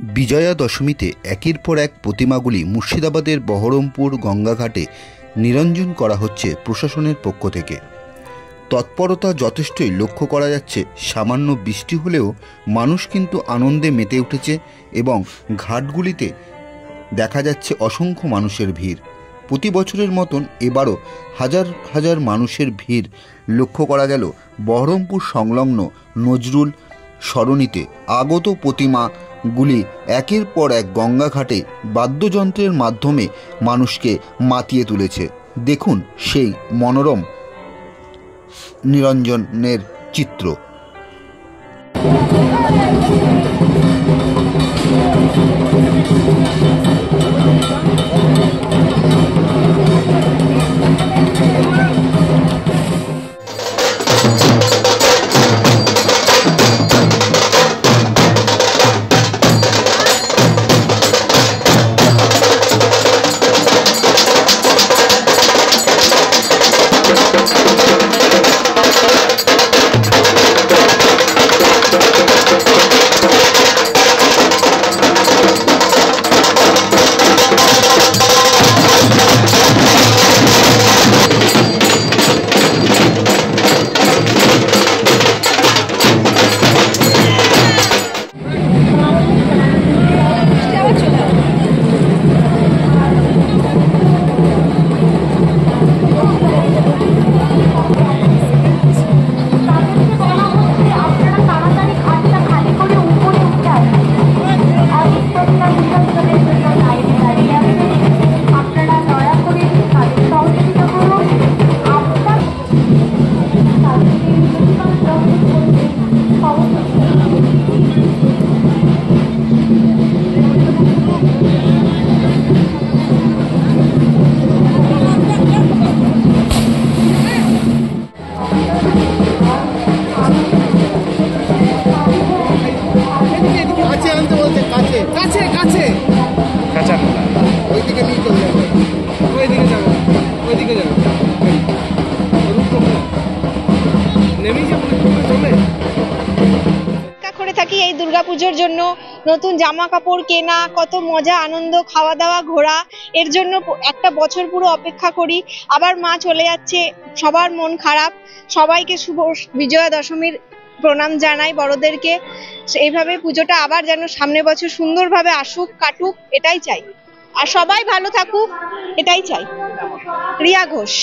বিজয়া দশমীতে একের পর এক প্রতিমাগুলি মুর্শিদাবাদের বহরমপুর গঙ্গাঘাটে নিরঞ্জন করা হচ্ছে প্রশাসনের পক্ষ থেকে। তৎপরতা যথেষ্টই লক্ষ্য করা যাচ্ছে। সামান্য বৃষ্টি হলেও মানুষ কিন্তু আনন্দে মেতে উঠেছে এবং ঘাটগুলিতে দেখা যাচ্ছে অসংখ্য মানুষের ভিড়। প্রতি বছরের মতন এবারও হাজার হাজার মানুষের ভিড় লক্ষ্য করা গেল বহরমপুর সংলগ্ন নজরুল সরণিতে। আগত প্রতিমাগুলি একের পর এক গঙ্গাঘাটে বাদ্যযন্ত্রের মাধ্যমে মানুষকে মাতিয়ে তুলেছে। দেখুন সেই মনোরম নিরঞ্জনের চিত্র। এই দুর্গাপুজোর জন্য নতুন জামা কাপড় কেনা, কত মজা আনন্দ, খাওয়া দাওয়া ঘোরা, এর জন্য একটা বছর পুরো অপেক্ষা করি। আবার মা চলে যাচ্ছে, সবার মন খারাপ। সবাইকে শুভ বিজয়া দশমীর প্রণাম জানাই বড়দেরকে। এইভাবে পুজোটা আবার যেন সামনের বছর সুন্দরভাবে আসুক, কাটুক, এটাই চাই। আর সবাই ভালো থাকুক, এটাই চাই। রিয়া ঘোষ।